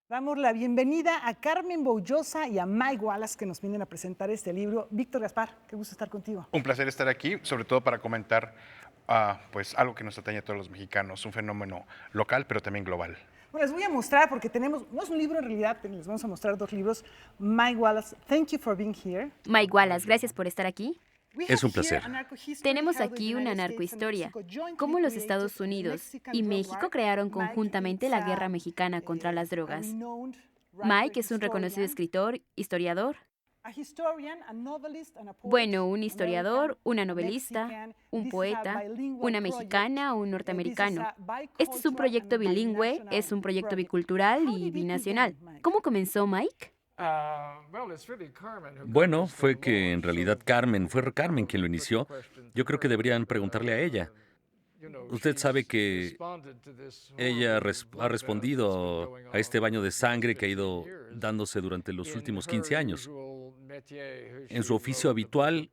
Damos la bienvenida a Carmen Boullosa y a Mike Wallace que nos vienen a presentar este libro. Víctor Gaspar, qué gusto estar contigo. Un placer estar aquí, sobre todo para comentar pues algo que nos atañe a todos los mexicanos, un fenómeno local pero también global. Bueno, les voy a mostrar porque tenemos, no es un libro en realidad, pero les vamos a mostrar dos libros. Mike Wallace, thank you for being here. Mike Wallace, gracias por estar aquí. Es un placer. Tenemos aquí una narcohistoria, cómo los Estados Unidos y México crearon conjuntamente la guerra mexicana contra las drogas. Mike es un reconocido escritor, historiador. Bueno, un historiador, una novelista, un poeta, una mexicana, un norteamericano. Este es un proyecto bilingüe, es un proyecto bicultural y binacional. ¿Cómo comenzó Mike? Bueno, fue que en realidad fue Carmen quien lo inició. Yo creo que deberían preguntarle a ella. Usted sabe que ella ha respondido a este baño de sangre que ha ido dándose durante los últimos 15 años. En su oficio habitual,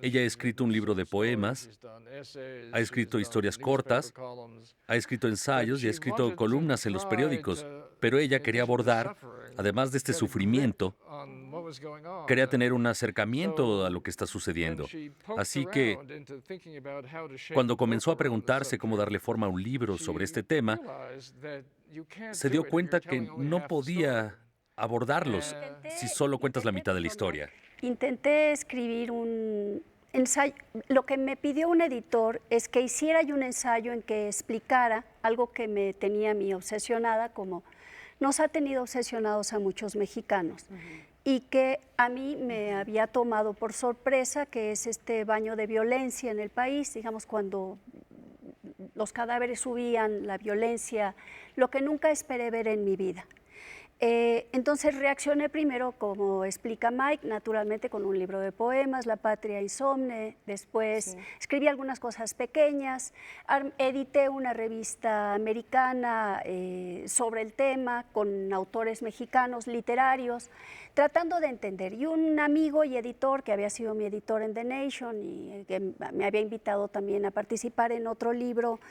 ella ha escrito un libro de poemas, ha escrito historias cortas, ha escrito ensayos y ha escrito columnas en los periódicos, pero ella quería abordar, además de este sufrimiento, quería tener un acercamiento a lo que está sucediendo. Así que, cuando comenzó a preguntarse cómo darle forma a un libro sobre este tema, se dio cuenta que no podía abordarlos si solo cuentas la mitad de la historia. Intenté escribir un ensayo. Lo que me pidió un editor es que hiciera yo un ensayo en que explicara algo que me tenía a mí obsesionada, como nos ha tenido obsesionados a muchos mexicanos, y que a mí me había tomado por sorpresa, que es este baño de violencia en el país, digamos, cuando los cadáveres subían, la violencia, lo que nunca esperé ver en mi vida. Entonces reaccioné primero, como explica Mike, naturalmente con un libro de poemas, La Patria Insomne, después escribí algunas cosas pequeñas, edité una revista americana sobre el tema con autores mexicanos literarios, tratando de entender. Y un amigo y editor que había sido mi editor en The Nation y que me había invitado también a participar en otro libro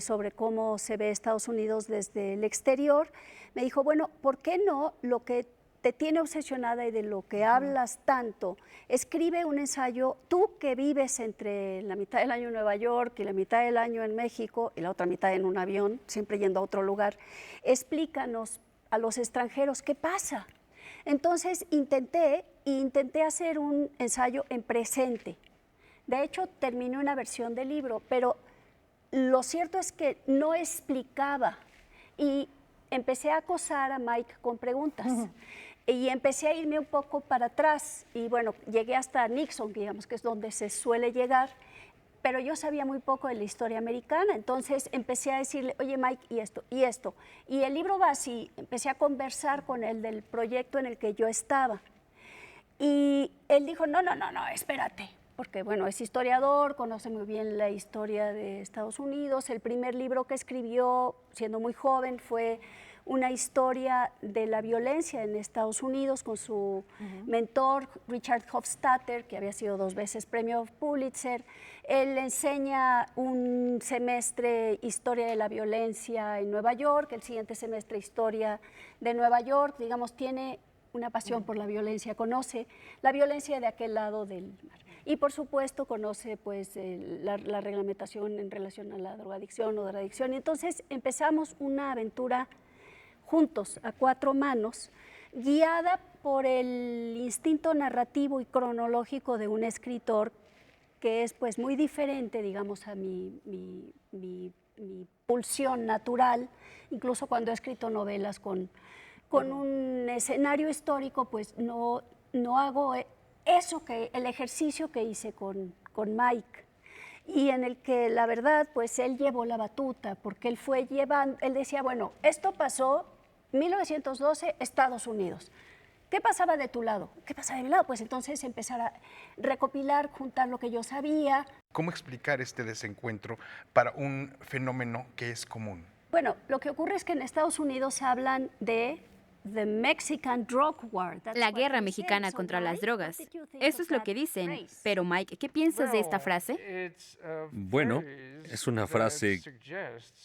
sobre cómo se ve Estados Unidos desde el exterior, me dijo, bueno, ¿por qué no lo que te tiene obsesionada y de lo que hablas tanto? Escribe un ensayo, tú que vives entre la mitad del año en Nueva York y la mitad del año en México y la otra mitad en un avión, siempre yendo a otro lugar, explícanos a los extranjeros qué pasa. Entonces intenté hacer un ensayo en presente. De hecho, terminé una versión del libro, pero lo cierto es que no explicaba y empecé a acosar a Mike con preguntas y empecé a irme un poco para atrás y bueno, llegué hasta Nixon, digamos que es donde se suele llegar, pero yo sabía muy poco de la historia americana, entonces empecé a decirle, oye Mike, y esto, y esto. Y el libro va así, empecé a conversar con él del proyecto en el que yo estaba. Y él dijo, no, espérate, porque bueno, es historiador, conoce muy bien la historia de Estados Unidos. El primer libro que escribió, siendo muy joven, fue una historia de la violencia en Estados Unidos con su mentor, Richard Hofstadter, que había sido 2 veces premio Pulitzer. Él enseña un semestre historia de la violencia en Nueva York, el siguiente semestre historia de Nueva York, digamos, tiene una pasión por la violencia, conoce la violencia de aquel lado del mar. Y por supuesto conoce pues, la reglamentación en relación a la drogadicción o drogadicción. Y entonces empezamos una aventura juntos, a 4 manos, guiada por el instinto narrativo y cronológico de un escritor que es pues, muy diferente, digamos, a mi pulsión natural, incluso cuando he escrito novelas con un escenario histórico, pues no hago eso, el ejercicio que hice con Mike, y en el que la verdad, pues él llevó la batuta, porque él decía, bueno, esto pasó 1912, Estados Unidos. ¿Qué pasaba de tu lado? ¿Qué pasaba de mi lado? Pues entonces empezar a recopilar, juntar lo que yo sabía. ¿Cómo explicar este desencuentro para un fenómeno que es común? Bueno, lo que ocurre es que en Estados Unidos hablan de La guerra mexicana contra las drogas. Eso es lo que dicen. Pero Mike, ¿qué piensas de esta frase? Bueno, es una frase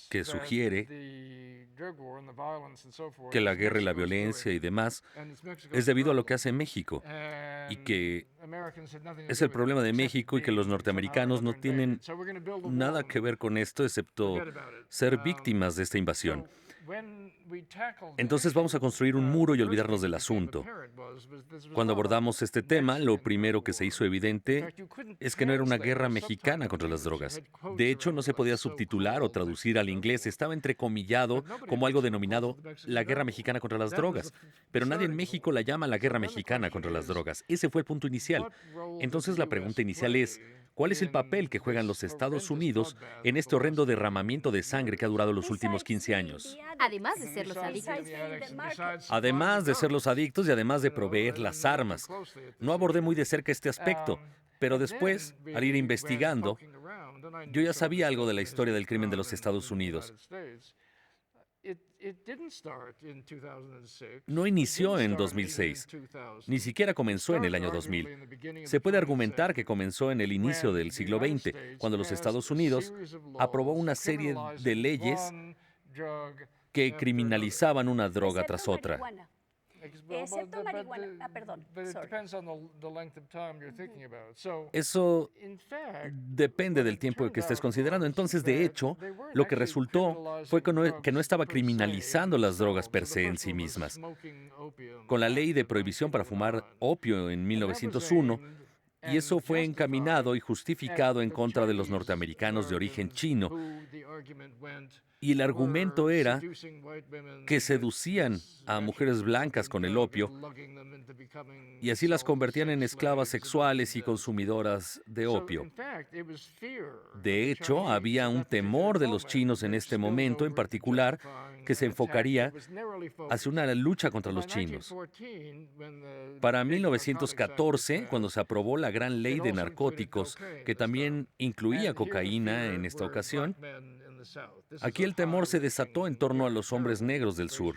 que sugiere que la guerra y la violencia y demás es debido a lo que hace México y que es el problema de México y que los norteamericanos no tienen nada que ver con esto excepto ser víctimas de esta invasión. Entonces vamos a construir un muro y olvidarnos del asunto. Cuando abordamos este tema, lo primero que se hizo evidente es que no era una guerra mexicana contra las drogas. De hecho, no se podía subtitular o traducir al inglés. Estaba entrecomillado como algo denominado la guerra mexicana contra las drogas. Pero nadie en México la llama la guerra mexicana contra las drogas. Ese fue el punto inicial. Entonces la pregunta inicial es, ¿cuál es el papel que juegan los Estados Unidos en este horrendo derramamiento de sangre que ha durado los últimos 15 años? Además de ser los adictos. Además de ser los adictos y además de proveer las armas. No abordé muy de cerca este aspecto, pero después, al ir investigando, yo ya sabía algo de la historia del crimen de los Estados Unidos. No inició en 2006, ni siquiera comenzó en el año 2000. Se puede argumentar que comenzó en el inicio del siglo XX, cuando los Estados Unidos aprobó una serie de leyes que criminalizaban una droga tras otra. Excepto marihuana. Perdón. Eso depende del tiempo que estés considerando. Entonces, de hecho, lo que resultó fue que no estaba criminalizando las drogas per se en sí mismas. Con la ley de prohibición para fumar opio en 1901, y eso fue encaminado y justificado en contra de los norteamericanos de origen chino. Y el argumento era que seducían a mujeres blancas con el opio y así las convertían en esclavas sexuales y consumidoras de opio. De hecho, había un temor de los chinos en este momento en particular que se enfocaría hacia una lucha contra los chinos. Para 1914, cuando se aprobó la gran ley de narcóticos, que también incluía cocaína en esta ocasión, aquí el temor se desató en torno a los hombres negros del sur.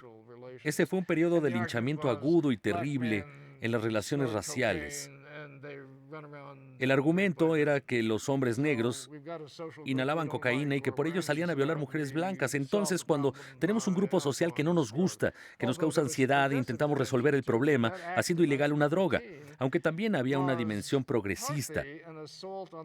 Ese fue un periodo de linchamiento agudo y terrible en las relaciones raciales. El argumento era que los hombres negros inhalaban cocaína y que por ello salían a violar mujeres blancas. Entonces, cuando tenemos un grupo social que no nos gusta, que nos causa ansiedad e intentamos resolver el problema haciendo ilegal una droga, aunque también había una dimensión progresista.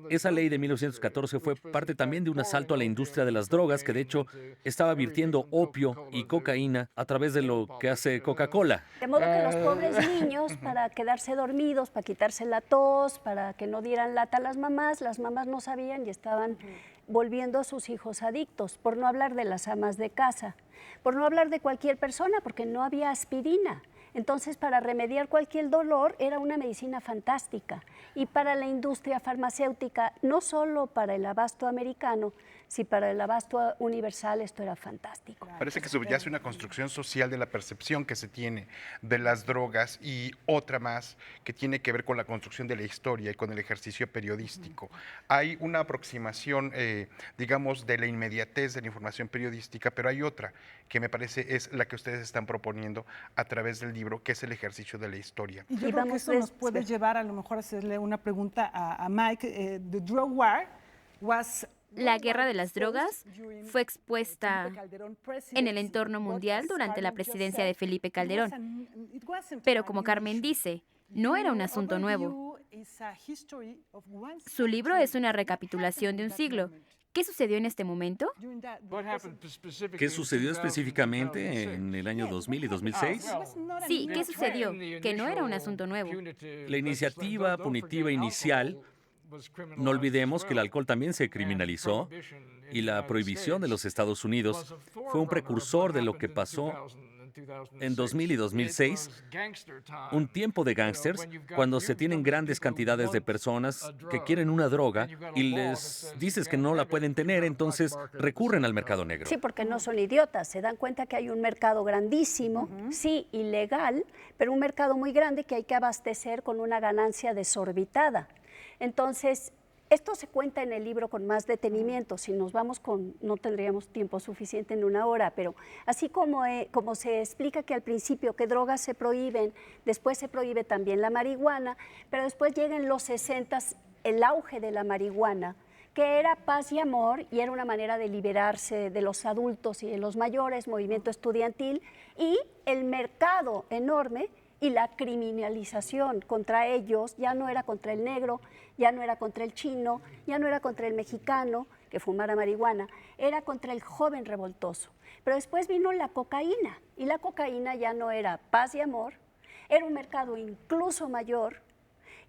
Esa ley de 1914 fue parte también de un asalto a la industria de las drogas que de hecho estaba virtiendo opio y cocaína a través de lo que hace Coca-Cola. De modo que los pobres niños, para quedarse dormidos, para quitarse la tos, para que no dieran lata a las mamás no sabían y estaban volviendo a sus hijos adictos, por no hablar de las amas de casa, por no hablar de cualquier persona, porque no había aspirina. Entonces, para remediar cualquier dolor era una medicina fantástica. Y para la industria farmacéutica, no solo para el abasto americano, sino para el abasto universal, esto era fantástico. Parece que subyace una construcción social de la percepción que se tiene de las drogas y otra más que tiene que ver con la construcción de la historia y con el ejercicio periodístico. Hay una aproximación, digamos, de la inmediatez de la información periodística, pero hay otra que me parece es la que ustedes están proponiendo a través del libro, que es el ejercicio de la historia. Y yo creo que eso nos puede llevar a lo mejor a hacerle una pregunta a Mike. The Drug War was... La guerra de las drogas fue expuesta en el entorno mundial durante la presidencia de Felipe Calderón. Pero como Carmen dice, no era un asunto nuevo. Su libro es una recapitulación de un siglo. ¿Qué sucedió en este momento? ¿Qué sucedió específicamente en el año 2000 y 2006? Sí, ¿qué sucedió? Que no era un asunto nuevo. La iniciativa punitiva inicial, no olvidemos que el alcohol también se criminalizó y la prohibición de los Estados Unidos fue un precursor de lo que pasó en 2000 y 2006, un tiempo de gángsters, cuando se tienen grandes cantidades de personas que quieren una droga y les dices que no la pueden tener, entonces recurren al mercado negro. Sí, porque no son idiotas, se dan cuenta que hay un mercado grandísimo, sí, ilegal, pero un mercado muy grande que hay que abastecer con una ganancia desorbitada. Entonces, Esto se cuenta en el libro con más detenimiento. Si nos vamos no tendríamos tiempo suficiente en una hora, pero así como se explica que al principio que drogas se prohíben, después se prohíbe también la marihuana, pero después llega en los 60s el auge de la marihuana, que era paz y amor y era una manera de liberarse de los adultos y de los mayores, movimiento estudiantil, y el mercado enorme y la criminalización contra ellos ya no era contra el negro, ya no era contra el chino, ya no era contra el mexicano que fumara marihuana, era contra el joven revoltoso. Pero después vino la cocaína, y la cocaína ya no era paz y amor, era un mercado incluso mayor,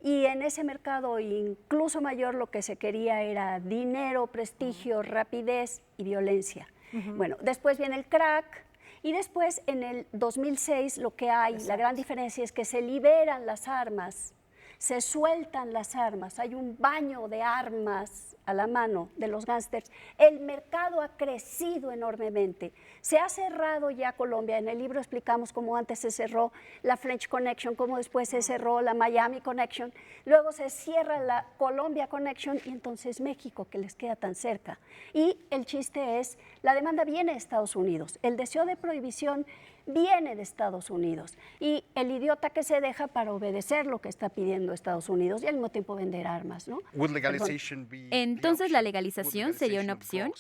y en ese mercado incluso mayor lo que se quería era dinero, prestigio, rapidez y violencia. Bueno, después viene el crack, y después, en el 2006, lo que hay, la gran diferencia es que se liberan las armas, se sueltan las armas, hay un baño de armas a la mano de los gángsters. El mercado ha crecido enormemente. Se ha cerrado ya Colombia. En el libro explicamos cómo antes se cerró la French Connection, cómo después se cerró la Miami Connection, luego se cierra la Colombia Connection y entonces México, que les queda tan cerca. Y el chiste es, la demanda viene de Estados Unidos. El deseo de prohibición viene de Estados Unidos y el idiota que se deja para obedecer lo que está pidiendo Estados Unidos y al mismo tiempo vender armas, ¿no? Entonces, ¿la legalización sería una opción?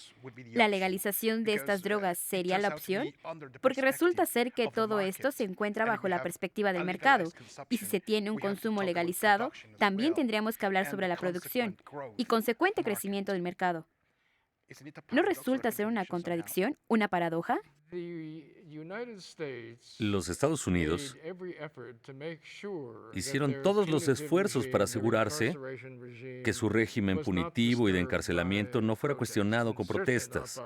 ¿La legalización de estas drogas sería la opción? Porque resulta ser que todo esto se encuentra bajo la perspectiva del mercado, y si se tiene un consumo legalizado, también tendríamos que hablar sobre la producción y consecuente crecimiento del mercado. ¿No resulta ser una contradicción, una paradoja? Los Estados Unidos hicieron todos los esfuerzos para asegurarse que su régimen punitivo y de encarcelamiento no fuera cuestionado con protestas,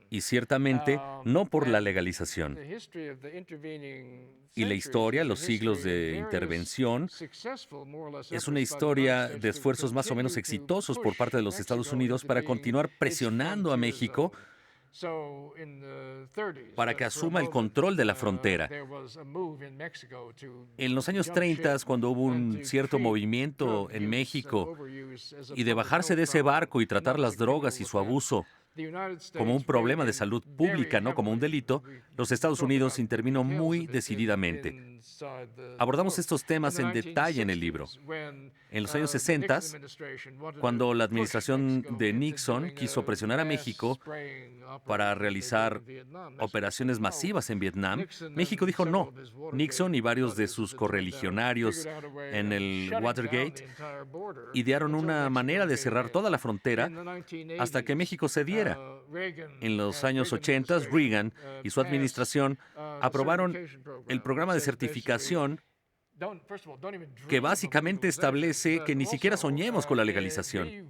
y ciertamente no por la legalización. Y la historia, los siglos de intervención, es una historia de esfuerzos más o menos exitosos por parte de los Estados Unidos para continuar presionando a México para que asuma el control de la frontera. En los años 30, cuando hubo un cierto movimiento en México y de bajarse de ese barco y tratar las drogas y su abuso como un problema de salud pública, no como un delito, los Estados Unidos intervino muy decididamente. Abordamos estos temas en detalle en el libro. En los años 60, cuando la administración de Nixon quiso presionar a México para realizar operaciones masivas en Vietnam, México dijo no. Nixon y varios de sus correligionarios en el Watergate idearon una manera de cerrar toda la frontera hasta que México cediera. En los años 80, Reagan y su administración aprobaron el programa de certificación que básicamente establece que ni siquiera soñemos con la legalización.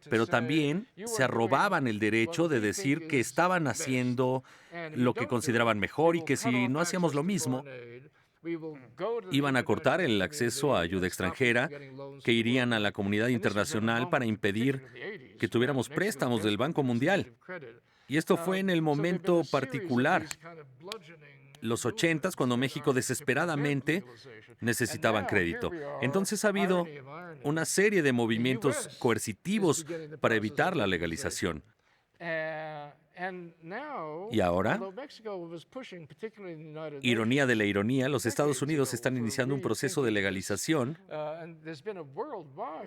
Pero también se arrobaban el derecho de decir que estaban haciendo lo que consideraban mejor y que si no hacíamos lo mismo, iban a cortar el acceso a ayuda extranjera, que irían a la comunidad internacional para impedir que tuviéramos préstamos del Banco Mundial. Y esto fue en el momento particular, los 80, cuando México desesperadamente necesitaban crédito. Entonces ha habido una serie de movimientos coercitivos para evitar la legalización. Y ahora, ironía de la ironía, los Estados Unidos están iniciando un proceso de legalización.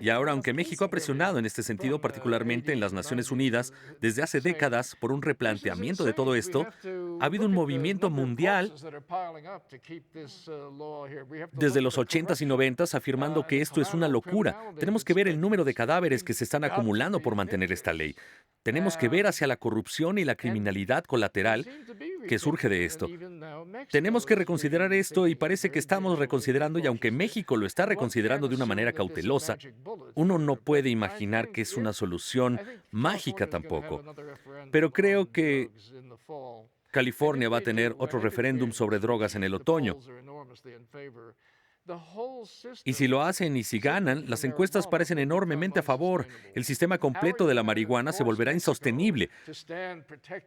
Y ahora, aunque México ha presionado en este sentido, particularmente en las Naciones Unidas, desde hace décadas por un replanteamiento de todo esto, ha habido un movimiento mundial desde los 80s y 90s afirmando que esto es una locura. Tenemos que ver el número de cadáveres que se están acumulando por mantener esta ley. Tenemos que ver hacia la corrupción y la criminalidad colateral que surge de esto. Tenemos que reconsiderar esto y parece que estamos reconsiderando, y aunque México lo está reconsiderando de una manera cautelosa, uno no puede imaginar que es una solución mágica tampoco. Pero creo que California va a tener otro referéndum sobre drogas en el otoño. Y si lo hacen y si ganan, las encuestas parecen enormemente a favor. El sistema completo de la marihuana se volverá insostenible.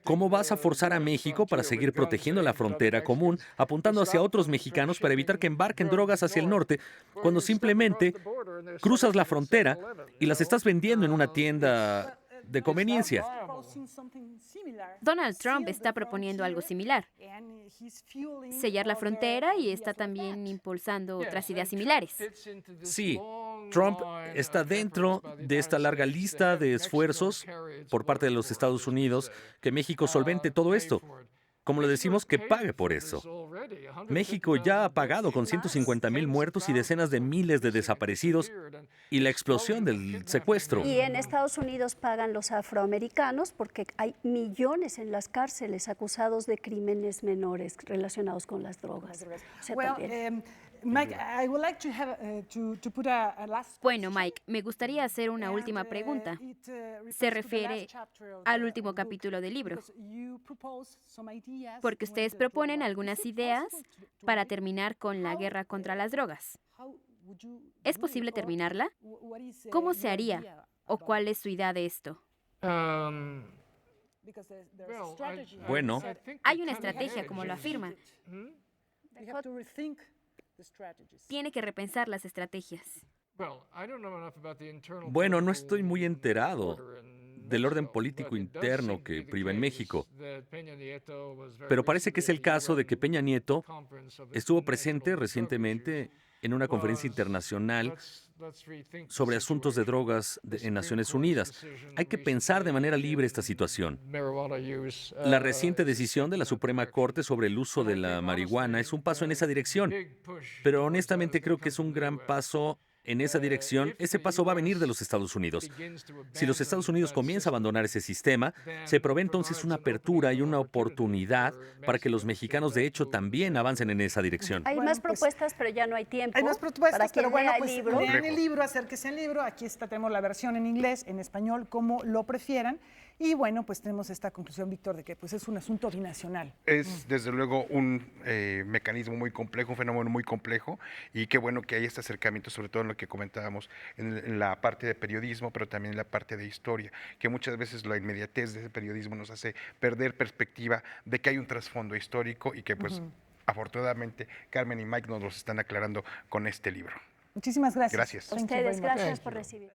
¿Cómo vas a forzar a México para seguir protegiendo la frontera común, apuntando hacia otros mexicanos para evitar que embarquen drogas hacia el norte, cuando simplemente Cruzas la frontera y las estás vendiendo en una tienda de conveniencia. Donald Trump está proponiendo algo similar, sellar la frontera, y está también impulsando otras ideas similares. Sí, Trump está dentro de esta larga lista de esfuerzos por parte de los Estados Unidos que México solvente todo esto. Como le decimos, que pague por eso. México ya ha pagado con 150,000 muertos y decenas de miles de desaparecidos y la explosión del secuestro. Y en Estados Unidos pagan los afroamericanos porque hay millones en las cárceles acusados de crímenes menores relacionados con las drogas. O sea, también. Mike, I would like to have to put a last Bueno, Mike, me gustaría hacer una última pregunta. Se refiere al último capítulo del libro, porque ustedes proponen algunas ideas para terminar con la guerra contra las drogas. ¿Es posible terminarla? ¿Cómo se haría? ¿O cuál es su idea de esto? Bueno, Hay una estrategia, como lo afirma. Tiene que repensar las estrategias. Bueno, no estoy muy enterado del orden político interno que priva en México, pero parece que es el caso de que Peña Nieto estuvo presente recientemente en una conferencia internacional sobre asuntos de drogas en Naciones Unidas. Hay que pensar de manera libre esta situación. La reciente decisión de la Suprema Corte sobre el uso de la marihuana es un paso en esa dirección, pero honestamente creo que es un gran paso en esa dirección. Ese paso va a venir de los Estados Unidos. Si los Estados Unidos comienza a abandonar ese sistema, se provee entonces una apertura y una oportunidad para que los mexicanos de hecho también avancen en esa dirección. Hay más propuestas, pero ya no hay tiempo. Hay más propuestas, para quien pero bueno, lea pues el libro. lean el libro, acérquense al libro. Aquí está, tenemos la versión en inglés, en español, como lo prefieran. Y bueno, pues tenemos esta conclusión, Víctor, de que pues es un asunto binacional. Es desde luego un mecanismo muy complejo, un fenómeno muy complejo, y qué bueno que hay este acercamiento, sobre todo en lo que comentábamos en la parte de periodismo, pero también en la parte de historia, que muchas veces la inmediatez de ese periodismo nos hace perder perspectiva de que hay un trasfondo histórico y que pues afortunadamente Carmen y Mike nos los están aclarando con este libro. Muchísimas gracias. Gracias. Thank you very Ustedes, much. gracias por recibir.